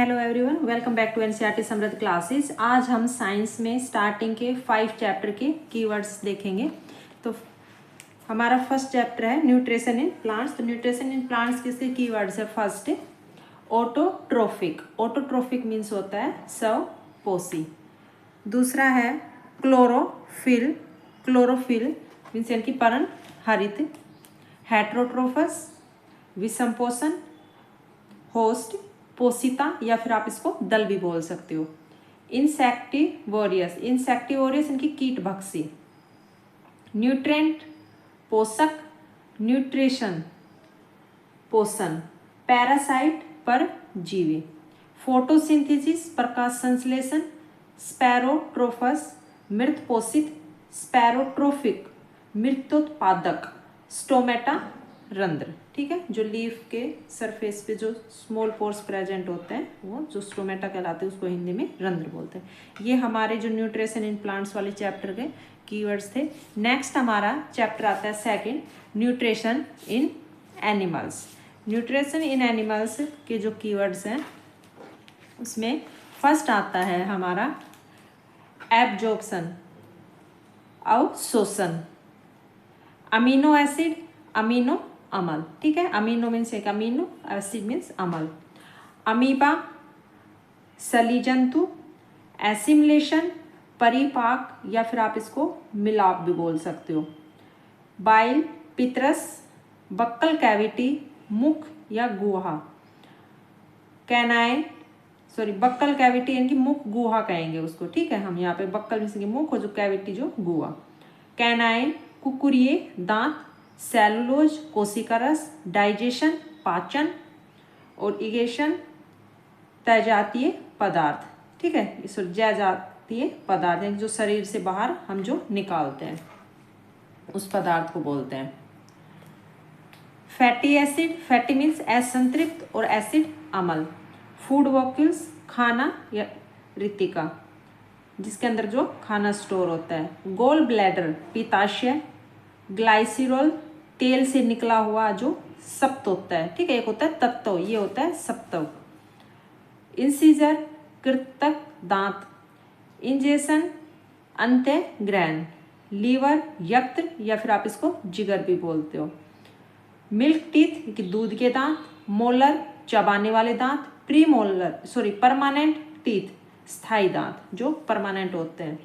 Hello everyone, welcome back to NCERT Samriddh classes. आज हम science में स्टार्टिंग के 5 चैप्टर के कीवर्ड्स देखेंगे। तो हमारा फर्स्ट चैप्टर है न्यूट्रिशन इन प्लांट्स। तो न्यूट्रिशन इन प्लांट्स किसके कीवर्ड्स है? First autotrophic. ऑटोट्रोफिक मीन्स होता है स्वपोषी। दूसरा है क्लोरोफिल। क्लोरोफिल मीन्स यानी कि पर्ण हरित। हेट्रोट्रोफस विषमपोषण। होस्ट पोषिता या फिर आप इसको दल भी बोल सकते हो। इंसेक्टिवोरियस। इंसेक्टिवोरियस इनकी कीट भक्षी। न्यूट्रेंट पोषक। न्यूट्रिशन पोषण। पैरासाइट परजीवी। फोटोसिंथेसिस प्रकाश संश्लेषण। स्पैरोट्रोफस मृत पोषित। स्पैरोट्रोफिक मृतोत्पादक। स्टोमेटा रंध्र। ठीक है, जो लीफ के सरफेस पे जो स्मॉल पोर्स प्रेजेंट होते हैं वो जो स्टोमेटा कहलाते हैं, उसको हिंदी में रंध्र बोलते हैं। ये हमारे जो न्यूट्रिशन इन प्लांट्स वाले चैप्टर के कीवर्ड्स थे। नेक्स्ट हमारा चैप्टर आता है second, nutrition in animals. Nutrition in animals के जो कीवर्ड्स हैं उसमें फर्स्ट आता है हमारा एब्जॉर्प्शन, अवशोषण। अमीनो एसिड, अमीनो अम्ल। ठीक है, अमीनो मीन्स एक अमीनो, एसिड मीन्स अम्ल। अमीबा सली जंतु। एसिमिलेशन परिपाक या फिर आप इसको मिलाप भी बोल सकते हो। बाइल पित्रस। बक्कल कैविटी मुख या गुहा। कैनाइन बक्कल कैविटी यानी कि मुख गुहा कहेंगे उसको। ठीक है, हम यहाँ पे बक्कल मीन्स मुख और जो कैविटी जो गुहा। कैनाइन कुकुरिये दांत। सेलुलोज कोशिका रस। डाइजेशन पाचन। और इगेशन तैजातीय पदार्थ। ठीक है, इस जैजातीय पदार्थ जो शरीर से बाहर हम जो निकालते हैं उस पदार्थ को बोलते हैं। Fatty acid. फैटी मीन्स असंतृप्त और एसिड अम्ल। फूड वॉक्यूल्स खाना या रितिका जिसके अंदर जो खाना स्टोर होता है। Gall bladder पित्ताशय। ग्लाइसिरोल तेल से निकला हुआ जो सप्त होता है। ठीक है, एक होता है तत्व, ये होता है सप्तव। इंसीजर कृतक दांत। इंजेशन अंत्यग्रहण। लीवर यकृत या फिर आप इसको जिगर भी बोलते हो। मिल्क टीथ कि दूध के दांत। मोलर चबाने वाले दांत। प्री मोलर परमानेंट टीथ स्थायी दांत जो परमानेंट होते हैं।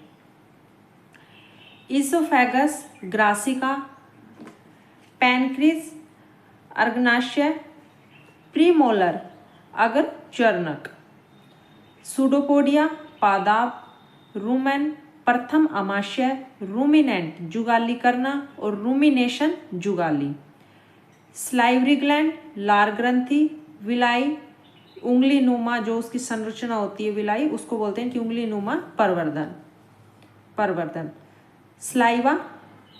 इसोफेगस ग्रासिका। पैनक्रीज अर्गनाशय। प्रीमोलर अगर चर्णक। सूडोपोडिया पादाप। रूमेन प्रथम अमाशय। रूमिनेंट जुगाली करना और रूमिनेशन जुगाली। स्लाइवरी ग्लैंड लार ग्रंथि। विलाई उंगली नुमा जो उसकी संरचना होती है विलाई, उसको बोलते हैं कि उंगली नुमा परवर्धन। स्लाइवा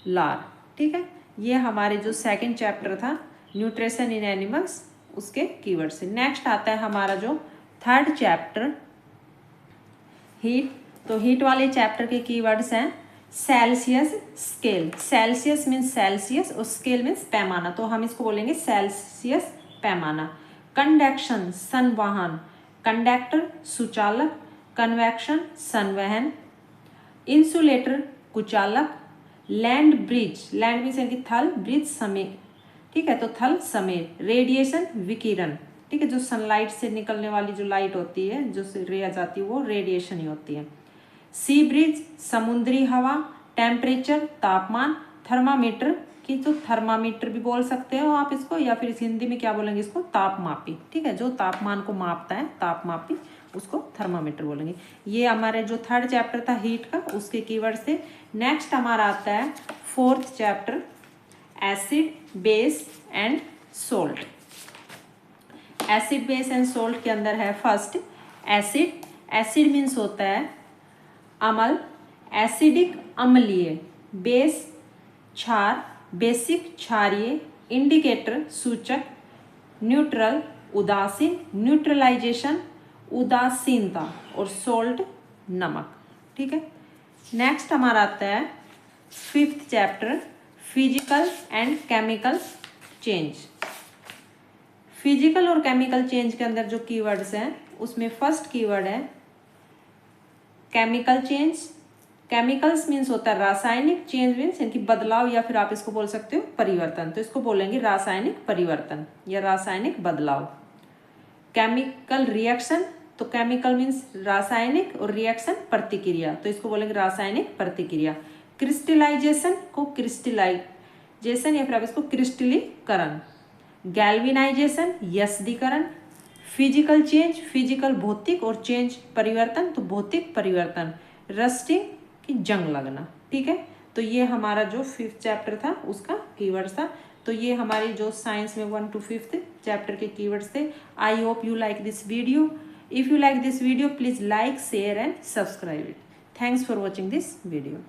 लार। ठीक है, ये हमारे जो सेकंड चैप्टर था न्यूट्रिशन इन एनिमल्स उसके कीवर्ड से। नेक्स्ट आता है हमारा जो थर्ड चैप्टर हीट। तो हीट वाले चैप्टर के कीवर्ड्स हैं Celsius scale. Celsius means Celsius और स्केल मीन्स पैमाना, तो हम इसको बोलेंगे सेल्सियस पैमाना। कंडक्शन संवहन। कंडक्टर सुचालक। कन्वेक्शन संवहन। इंसुलेटर कुचालक। लैंड ब्रिज, लैंड मीन्स यानी कि थल, ब्रिज समेत। ठीक है, तो थल समेत। रेडिएशन विकिरण। ठीक है, जो सनलाइट से निकलने वाली जो लाइट होती है जो रे आ जाती है वो रेडिएशन ही होती है। सी ब्रिज समुद्री हवा। टेम्परेचर तापमान। थर्मामीटर की तो थर्मामीटर भी बोल सकते हो आप इसको, या फिर इस हिंदी में क्या बोलेंगे इसको तापमापी। ठीक है, जो तापमान को मापता है तापमापी उसको थर्मामीटर बोलेंगे। ये हमारे जो थर्ड चैप्टर था हीट का उसके कीवर्ड से। नेक्स्ट हमारा आता है fourth chapter acid base and salt. Acid base and salt के अंदर है फर्स्ट एसिड। एसिड मीन्स होता है अम्ल, एसिडिक अम्लीय। बेस क्षार, बेसिक क्षारीय। इंडिकेटर सूचक। न्यूट्रल उदासीन, न्यूट्रलाइजेशन उदासीनता। और सोल्ट नमक। ठीक है, नेक्स्ट हमारा आता है fifth chapter physical and chemical change. Physical और केमिकल चेंज के अंदर जो कीवर्ड्स हैं उसमें फर्स्ट कीवर्ड है केमिकल चेंज। केमिकल्स मीन्स होता है रासायनिक, चेंज मीन्स इनकी बदलाव या फिर आप इसको बोल सकते हो परिवर्तन। तो इसको बोलेंगे रासायनिक परिवर्तन या रासायनिक बदलाव। केमिकल रिएक्शन, तो केमिकल मीन्स रासायनिक और रिएक्शन प्रतिक्रिया, तो इसको बोलेंगे रासायनिक प्रतिक्रिया। क्रिस्टलाइजेशन को क्रिस्टलाइजेशन या फिर आप इसको क्रिस्टलीकरण। गैल्विनाइजेशन यस्दीकरण। फिजिकल चेंज, फिजिकल भौतिक, और चेंज परिवर्तन तो भौतिक परिवर्तन। रस्टिंग की जंग लगना। ठीक है, तो ये हमारा जो 5th चैप्टर था उसका कीवर्ड्स था। तो ये हमारी जो साइंस में 1 to 5th चैप्टर के कीवर्ड्स थे। I hope you like this video. If you like this video please like, share and subscribe it. Thanks for watching this video.